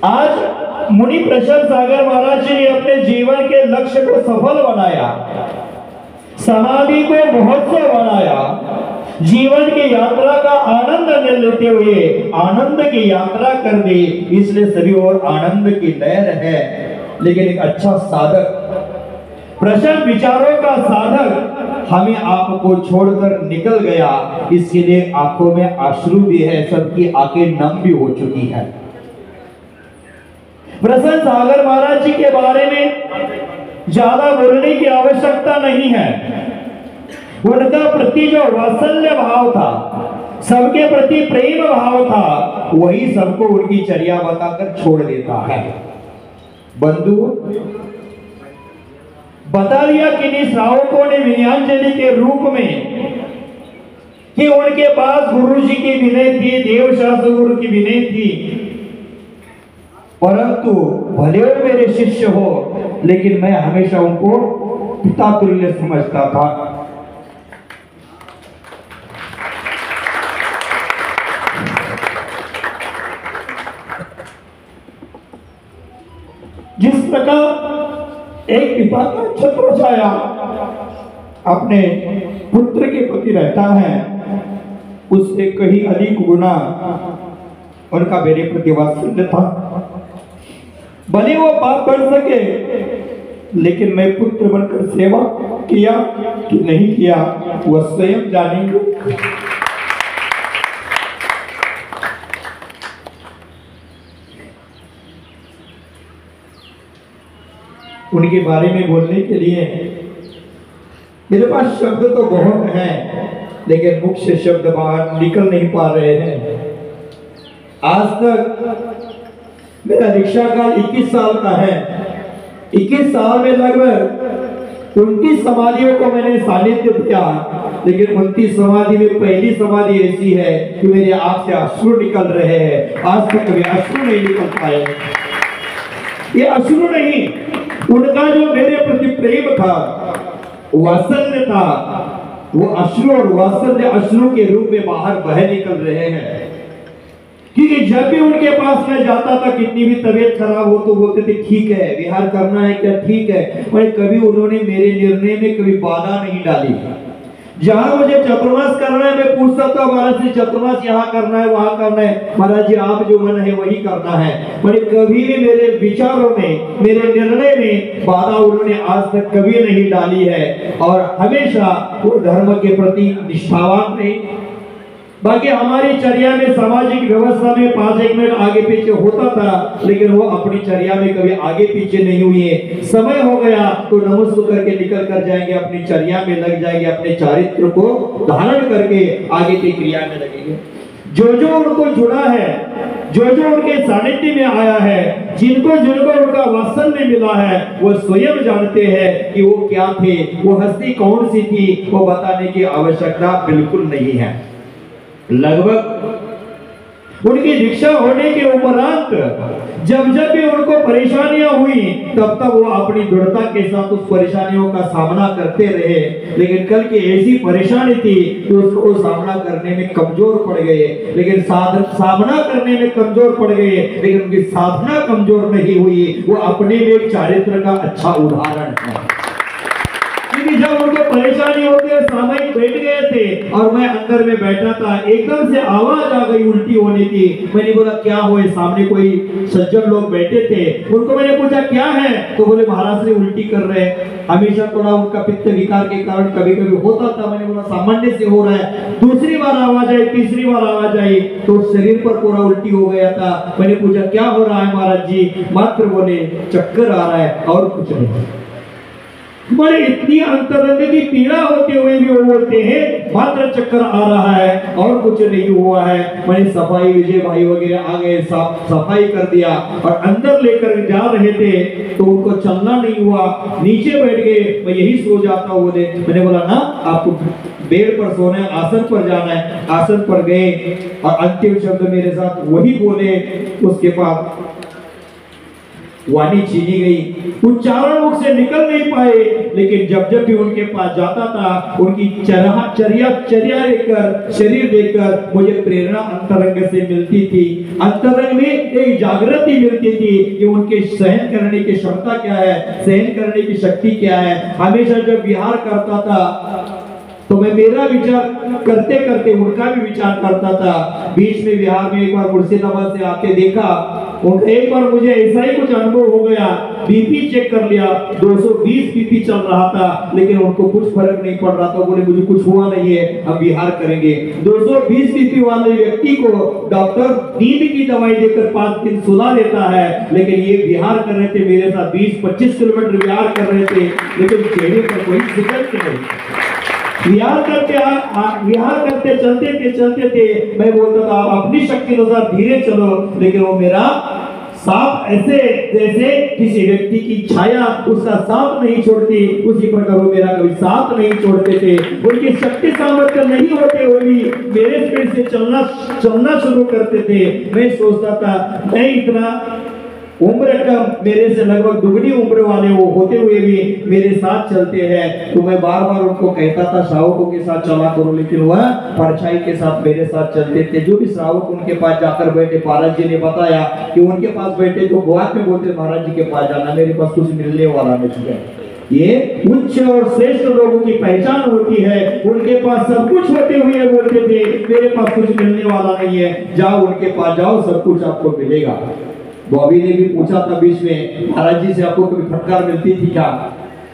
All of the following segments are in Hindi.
आज मुनि प्रशांत सागर महाराज जी ने अपने जीवन के लक्ष्य को सफल बनाया, समाधि को महोत्सव बनाया, जीवन की यात्रा का आनंद लेते हुए आनंद की यात्रा कर दी। इसलिए सभी और आनंद की लहर है। लेकिन एक अच्छा साधक, प्रशस्त विचारों का साधक हमें आपको छोड़कर निकल गया। इसके लिए आंखों में अश्रु भी है, सबकी आंखें नम भी हो चुकी है। प्रशांत सागर महाराज जी के बारे में ज्यादा बोलने की आवश्यकता नहीं है। उनका प्रति जो वात्सल्य भाव था, सबके प्रति प्रेम भाव था, वही सबको उनकी चर्या बताकर छोड़ देता है। बंधु बता दिया किन्हीं श्रावकों ने विनयांजलि के रूप में कि उनके पास गुरु जी की विनय थी, देव शास्त्र गुरु की विनय थी, परंतु भले वो मेरे शिष्य हो, लेकिन मैं हमेशा उनको पिता तुल्य समझता था। जिस प्रकार एक पिता का छत्र छाया अपने पुत्र के प्रति रहता है, उससे कहीं अधिक गुना उनका मेरे प्रति वात्सल्य था। भले वो बाप बन सके, लेकिन मैं पुत्र बनकर सेवा किया कि नहीं किया वह स्वयं जानेंगे। उनके बारे में बोलने के लिए मेरे पास शब्द तो बहुत हैं, लेकिन मुख से शब्द बाहर निकल नहीं पा रहे हैं। आज तक मेरा दीक्षा काल 21 साल का है। 21 साल में लगभग 29 समाधियों को मैंने सानिध्य दिया, लेकिन 29 समाधि में पहली समाधि ऐसी है कि मेरे आंख से अश्रु निकल रहे हैं। आज तक कभी अश्रु नहीं निकल पाए। ये अश्रु नहीं, उनका जो मेरे प्रति प्रेम था, वात्सल्य था, वो अश्रु और वात्सल्य अश्रु के रूप में बाहर बह निकल रहे हैं। क्योंकि जब भी उनके पास मैं जाता था, कितनी भी तबीयत खराब हो तो बोलते थे ठीक है, विहार करना है क्या, ठीक है। और कभी उन्होंने मेरे निर्णय में कभी बाधा नहीं डाली। जहां मुझे चतुर्मास करना है, मैं पूछता था महाराज जी चतुर्मास यहाँ करना है, वहां करना है, महाराज जी आप जो मन है वही करना है। पर कभी भी मेरे विचारों में, मेरे निर्णय में बाधा उन्होंने आज तक कभी नहीं डाली है, और हमेशा वो धर्म के प्रति निष्ठावान रहे। बाकी हमारी चर्या में, सामाजिक व्यवस्था में 5-1 मिनट आगे पीछे होता था, लेकिन वो अपनी चर्या में कभी आगे पीछे नहीं हुए। समय हो गया तो नमस्कार करके निकल कर जाएंगे, अपनी चर्या में लग जाएंगे, अपने चारित्र को धारण करके आगे की क्रिया में लगेंगे। जो जो उनको जुड़ा है, जो जो उनके सानिध्य में आया है, जिनको जिनको उनका वात्सल्य मिला है, वो स्वयं जानते हैं कि वो क्या थे, वो हस्ती कौन सी थी। वो बताने की आवश्यकता बिल्कुल नहीं है। लगभग उनकी दीक्षा होने के उपरांत जब जब भी उनको परेशानियां हुई, तब तब वो अपनी दृढ़ता के साथ उस परेशानियों का सामना करते रहे। लेकिन कल की ऐसी परेशानी थी कि उसको सामना करने में कमजोर पड़ गए, लेकिन सामना करने में कमजोर पड़ गए, लेकिन उनकी साधना कमजोर नहीं हुई। वो अपने में एक चारित्र का अच्छा उदाहरण है। क्योंकि जब उनको परेशानी होती है, सामयिक बैठ गए थे और मैं अंदर में बैठा था, एकदम से आवाज आ गई उल्टी होने की। मैंने बोला क्या हुआ? सामने कोई सज्जन लोग बैठे थे, उनको मैंने पूछा क्या है, तो बोले महाराज से उल्टी कर रहे हैं। हमेशा थोड़ा उनका पित्त विकार के कारण कभी कभी होता था। मैंने बोला सामान्य से हो रहा है। दूसरी बार आवाज आई, तीसरी बार आवाज आई तो शरीर पर पूरा उल्टी हो गया था। मैंने पूछा क्या हो रहा है महाराज जी? मात्र बोले चक्कर आ रहा है और कुछ नहीं। बड़े इतनी अंतरंग की पीड़ा होते हुए भी वो बोलते हैं मात्र चक्कर आ रहा है और कुछ नहीं हुआ है। मैंने सफाई, विजय भाई वगैरह आ गए, सफाई कर दिया और अंदर लेकर जा रहे थे तो उनको चलना नहीं हुआ, नीचे बैठ गए। मैं यही सो जाता हूँ। मैंने बोला ना आपको बेड पर सोना है, आसन पर जाना है। आसन पर गए और अंतिम शब्द मेरे साथ वही बोले। उसके बाद वाणी छीनी गई, उच्चारण मुख से निकल नहीं पाए, लेकिन जब जब भी उनके पास जाता था उनकी चर्या देखकर, शरीर देखकर मुझे प्रेरणा अंतरंग से मिलती थी। अंतरंग में एक जागृति मिलती थी कि उनके सहन करने की क्षमता क्या है, सहन करने की शक्ति क्या है। हमेशा जब विहार करता था तो मैं मेरा विचार करते करते उनका भी विचार करता था। बीच में बिहार में एक बार मुर्शिदाबाद से आके देखा, उनका एक बार मुझे ऐसा ही कुछ अनुभव हो गया। बीपी चेक कर लिया, 220 बीपी चल रहा था, लेकिन उनको कुछ फर्क नहीं पड़ रहा था। बोले मुझे कुछ हुआ नहीं है, अब बिहार करेंगे। 220 बीपी वाले व्यक्ति को डॉक्टर नींद की दवाई देकर 5 दिन सुला देता है, लेकिन ये बिहार कर रहे थे मेरे साथ, 20-25 किलोमीटर बिहार कर रहे थे, लेकिन चेहरे पर कोई शिकन नहीं। विहार करते चलते थे। मैं बोलता था आप अपनी शक्ति अनुसार धीरे चलो, लेकिन वो मेरा साथ ऐसे जैसे किसी व्यक्ति की छाया उसका साथ नहीं छोड़ती, उसी प्रकार वो मेरा कभी साथ नहीं छोड़ते थे। उनकी शक्ति सामर्थ्य नहीं होते हुए भी मेरे स्पीड से चलना शुरू करते थे। मैं सोचता था मैं इतना उम्र कम, मेरे से लगभग दुगनी उम्र वाले वो होते हुए भी मेरे साथ चलते हैं। तो मैं बार बार उनको कहता था श्रावकों के साथ चला करो, लेकिन वह परछाई के साथ मेरे साथ चलते थे। जो भी श्रावक उनके पास जाकर बैठे, महाराज जी ने बताया कि उनके पास बैठे तो गुआत में बोलते महाराज जी के पास जाना, मेरे पास कुछ मिलने वाला नहीं है। ये उच्च और श्रेष्ठ लोगों की पहचान होती है। उनके पास सब कुछ होते हुए बोलते थे मेरे पास कुछ मिलने वाला नहीं है। जाओ उनके पास जाओ, सब कुछ आपको मिलेगा। बॉबी ने भी पूछा था बीच में, महाराज जी से आपको कभी फटकार मिलती थी क्या,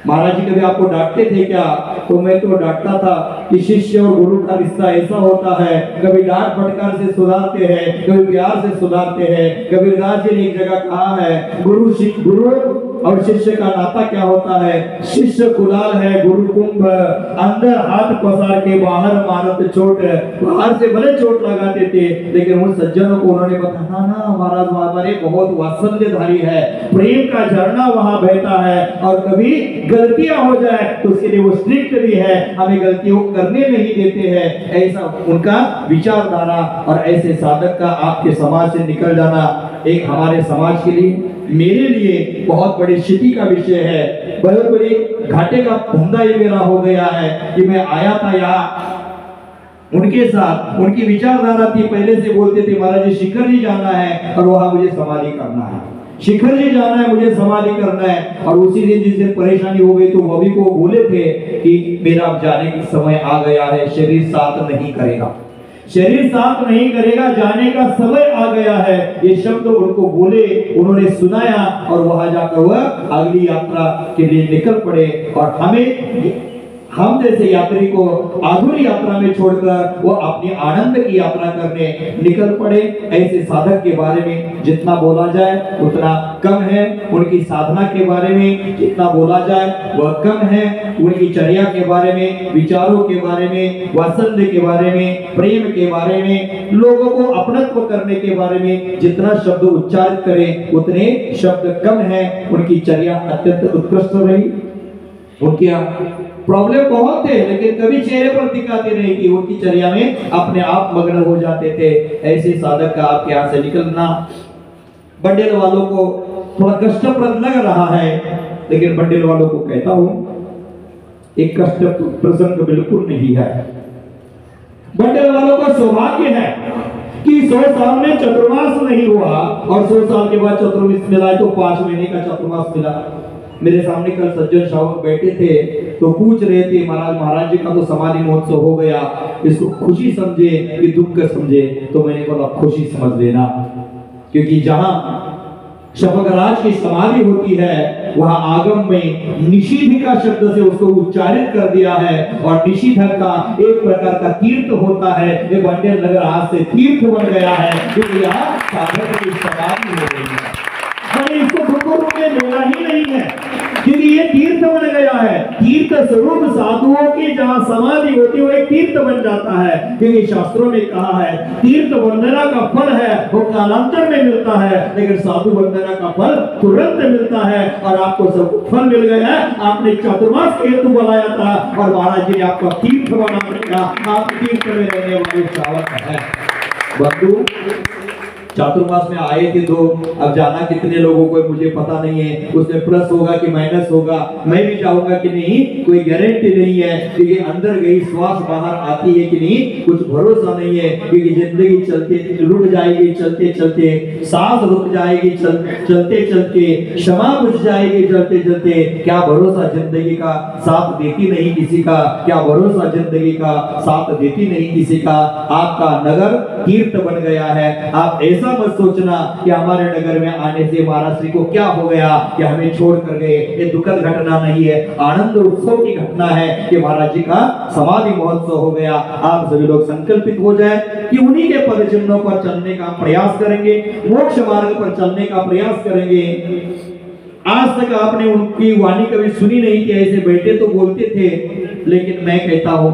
महाराज जी कभी आपको डांटते थे क्या? तो मैं तो डांटता था कि शिष्य और गुरु का रिश्ता ऐसा होता है, कभी डांट फटकार से सुधारते हैं, कभी प्यार से सुधारते हैं। कबीरदास जी ने एक जगह कहा है, गुरु और शिष्य का नाता क्या होता है? शिष्य कुलाल है, गुरु कुंभ, अंदर हाथ पसार के बाहर मारत चोट। बाहर से भले चोट लगाते थे, लेकिन उन सज्जनों को उन्होंने बताया ना महाराज हमारे बहुत वात्सल्यधारी है, प्रेम का झरना वहां बहता है, और कभी गलतियां हो जाए तो उसके लिए वो स्ट्रिक्ट भी है, हमें गलतियों करने नहीं देते हैं। ऐसा उनका विचारधारा, और ऐसे साधक का आपके समाज से निकल जाना एक हमारे समाज के लिए, मेरे लिए बहुत बड़ी क्षति का विषय है। बहुत बड़ी घाटे का धंधा ये मेरा हो गया है कि मैं आया था यहाँ उनके साथ, उनकी विचारधारा थी, पहले से बोलते थे महाराज जी शिखर जी जाना है और वहां मुझे समाधि करना है, शिखर जी जाना है मुझे समाधि करना है। और उसी दिन जिस दिन परेशानी हो गई तो वो भी को बोले थे कि मेरा अब जाने का समय आ गया है, शरीर साथ नहीं करेगा, शरीर साथ नहीं करेगा, जाने का समय आ गया है। ये शब्द उनको बोले, उन्होंने सुनाया, और वहां जाकर वह अगली यात्रा के लिए निकल पड़े। और हम जैसे यात्री को आधुरी यात्रा में छोड़कर वो अपनी आनंद की यात्रा करने निकल पड़े। ऐसे साधक के बारे में जितना बोला जाए उतना कम है, उनकी साधना के बारे में जितना बोला जाए वह कम है, उनकी चर्या के बारे में, विचारों के बारे में, वात्सल्य के बारे में, प्रेम के बारे में, लोगों को अपनत्व करने के बारे में जितना शब्द उच्चारित करें उतने शब्द कम है। उनकी चर्या अत्यंत उत्कृष्ट रही। उनकी प्रॉब्लम बहुत थे, लेकिन कभी चेहरे पर दिखाते नहीं कि उनकी चर्या में अपने आप मग्न हो जाते थे। ऐसे साधक का आपके यहाँ से निकलना बंडेल वालों को थोड़ा कष्टप्रद लग रहा है, लेकिन बंडेल वालों को कहता हूं एक कष्ट प्रसंग बिल्कुल नहीं है। बंडेल वालों का सौभाग्य है कि 100 साल में चतुर्मास नहीं हुआ, और 100 साल के बाद चतुर्मास मिला तो 5 महीने का चतुर्मास मिला। मेरे सामने कल सज्जन श्रावक बैठे थे तो पूछ रहे थे महाराज जी का तो समाधि महोत्सव हो गया, इसको खुशी समझे कि दुख समझे? तो मैंने बोला खुशी समझ लेना, क्योंकि जहां शपकराज की समाधि होती है वहां आगम में निषिद्धिका शब्द से उसको उच्चारित कर दिया है, और निषिद्ध का एक प्रकार का तीर्थ होता है। ये बंडेल नगर आज से तीर्थ बन गया है, क्योंकि यहाँ साधक की समाधि हो रही है। इसको दुखों में लेना ही नहीं है, क्योंकि ये तीर्थ बन गया है। तीर्थ स्वरूप साधुओं की जहां समाधि होती है वो एक तीर्थ बन जाता है, क्योंकि शास्त्रों में कहा है तीर्थ वंदना का फल है वो कालांतर में मिलता है, लेकिन साधु वंदना का फल तुरंत मिलता है। और आपको सब फल मिल गया है। आपने चतुर्मास के हेतु बुलाया था और महाराज जी ने आपका तीर्थ बना दिया। आप तीर्थ में रहने वाले श्रावक है। बंधु, चातुर्मास में आए थे तो अब जाना कितने लोगों को मुझे पता नहीं है, उसमें प्लस होगा कि माइनस होगा, मैं भी जाऊंगा कि नहीं कोई गारंटी नहीं है, क्योंकि अंदर गई श्वास बाहर आती है कि नहीं कुछ भरोसा नहीं है, क्योंकि जिंदगी चलते रुक जाएगी, चलते चलते सांस रुक जाएगी, चलते चलते क्षमा बुझ जाएगी, चलते चलते क्या भरोसा जिंदगी का साथ देती नहीं किसी का, क्या भरोसा जिंदगी का साथ देती नहीं किसी का। आपका नगर तीर्थ बन गया है, आप ऐसा मत सोचना कि हमारे नगर में आने से महाराज श्री को क्या हो गया कि हमें छोड़ कर गए, ये दुखद घटना नहीं है, आनंद उत्सव की घटना है कि महाराज जी का समाधि महोत्सव हो गया। आप सभी लोग संकल्पित हो जाए कि उन्हीं के पद चिन्हों पर चलने का प्रयास करेंगे, मोक्ष मार्ग पर चलने का प्रयास करेंगे। आज तक आपने उनकी वाणी कभी सुनी नहीं थी, ऐसे बैठे तो बोलते थे, लेकिन मैं कहता हूं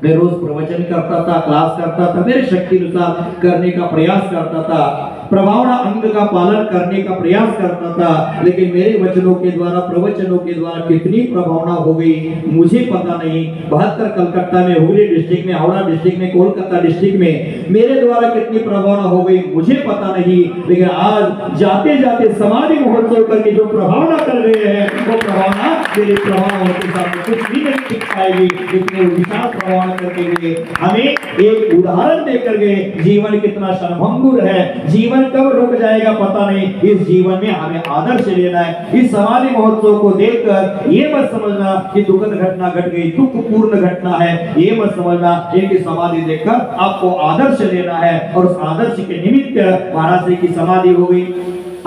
मैं रोज प्रवचन करता था, क्लास करता था, मेरे शक्ति अनुसार करने का प्रयास करता था, प्रभावना अंग का पालन करने का प्रयास करता था, लेकिन मेरे वचनों के द्वारा प्रवचनों के द्वारा कितनी प्रभावना हो गई मुझे पता नहीं। 72 कलकत्ता में, हुगली डिस्ट्रिक्ट में, हावड़ा डिस्ट्रिक्ट में, कोलकाता डिस्ट्रिक्ट में मेरे द्वारा कितनी प्रभावना हो गई मुझे पता नहीं, लेकिन आज जाते जाते समाधि महोत्सव करके जो प्रभावना कर रहे हैं वो प्रभावना मेरे प्रभावों के सामने कुछ भी नहीं टिक पाएगी। इतने विशाल प्रभावना करके गए, हमें एक उदाहरण देकर गए, जीवन कितना क्षणभंगुर है, जीवन कब रुक जाएगा पता नहीं, इस जीवन में हमें आदर्श लेना है। इस समाधि महोत्सव को देखकर ये मत समझना कि दुखद घटना घट गई, दुखपूर्ण घटना है, ये मत समझना, एक समाधि देखकर आपको आदर्श लेना है और उस आदर्श के निमित्त महाराज जी की समाधि हो गई।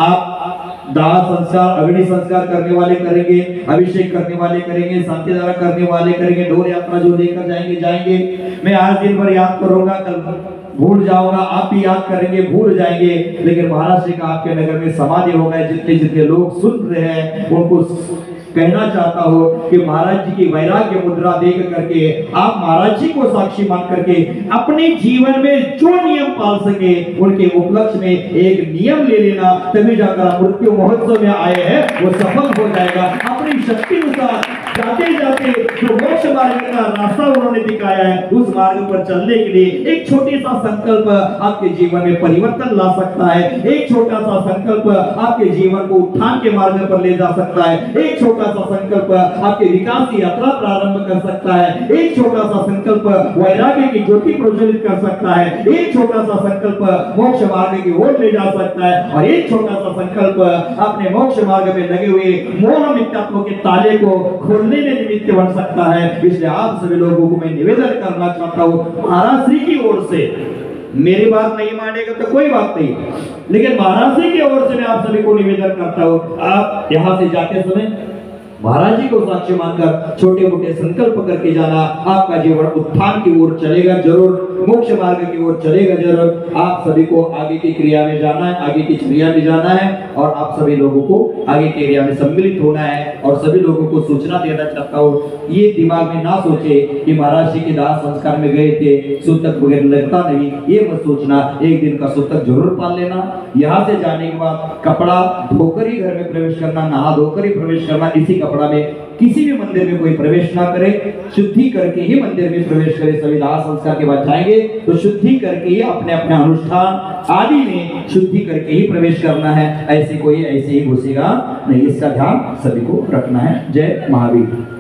आप दाह संस्कार, अग्नि संस्कार करने वाले करेंगे, अभिषेक करने वाले करेंगे, शांति धारा करने वाले करेंगे, डोर यात्रा जो लेकर जाएंगे। मैं आज दिन भर याद करूंगा, कल भूल जाऊंगा, आप भी याद करेंगे, भूल जाएंगे, लेकिन महाराज जी का आपके नगर में समाधि हो गए। जितने जितने लोग सुन रहे हैं उनको कहना चाहता हूं कि महाराज जी की वैराग्य मुद्रा देख करके आप महाराज जी को साक्षी मान करके अपने जीवन में जो नियम पाल सके उनके उपलक्ष्य में एक नियम ले लेना, तभी जाकर मृत्यु महोत्सव में आए हैं वो सफल हो जाएगा। अपनी शक्ति अनुसार जाते जाते जो मोक्ष मार्ग का रास्ता उन्होंने दिखाया है उस मार्ग पर चलने के लिए एक छोटी सा संकल्प आपके जीवन में परिवर्तन ला सकता है। एक छोटा सा संकल्प आपके जीवन को उत्थान के मार्ग पर ले जा सकता है। एक छोटा सा संकल्प आपके विकास की यात्रा प्रारंभ कर सकता है। एक छोटा सा संकल्प वैराग्य की ज्योति प्रज्वलित कर सकता है। एक छोटा सा संकल्प मोक्ष मार्ग की ओर ले जा सकता है और एक छोटा सा संकल्प अपने मोक्ष मार्ग में लगे हुए मोह मिथ्यात्व के ताले को खोलने में निमित्त बन सकता है। इसलिए आप सभी लोगों को मैं निवेदन करना चाहता हूँ, महाराज श्री की ओर से, मेरी बात नहीं मानेगा तो कोई बात नहीं, लेकिन महाराज जी की ओर से मैं आप सभी को निवेदन करता हूँ, आप यहाँ से जाते समय महाराज जी को साक्ष्य मानकर छोटे मोटे संकल्प करके जाना, आपका जीवन उत्थान की ओर चलेगा जरूर, मोक्ष मार्ग की ओर चलेगा जरूर। आप सभी को आगे की क्रिया में जाना है, आगे की क्रिया में जाना है और आप सभी लोगों को आगे की क्रिया में सम्मिलित होना है। और सभी लोगों को सूचना देना चाहता हूँ, ये दिमाग में ना सोचे कि महाराज जी के दाह संस्कार में गए थे, सूतक वगैरह लगता नहीं, ये मत सोचना, एक दिन का सूतक जरूर पाल लेना। यहाँ से जाने के बाद कपड़ा धोकर ही घर में प्रवेश करना, नहा धोकर ही प्रवेश करना, इसी कपड़ा में किसी भी मंदिर में कोई प्रवेश ना करे, शुद्धि करके ही मंदिर में प्रवेश करे। सभी दाह संस्कार के बाद जाएंगे तो शुद्धि करके ही अपने अपने अनुष्ठान आदि में शुद्धि करके ही प्रवेश करना है, ऐसे कोई ऐसे ही घुसेगा नहीं, इसका ध्यान सभी को रखना है। जय महावीर।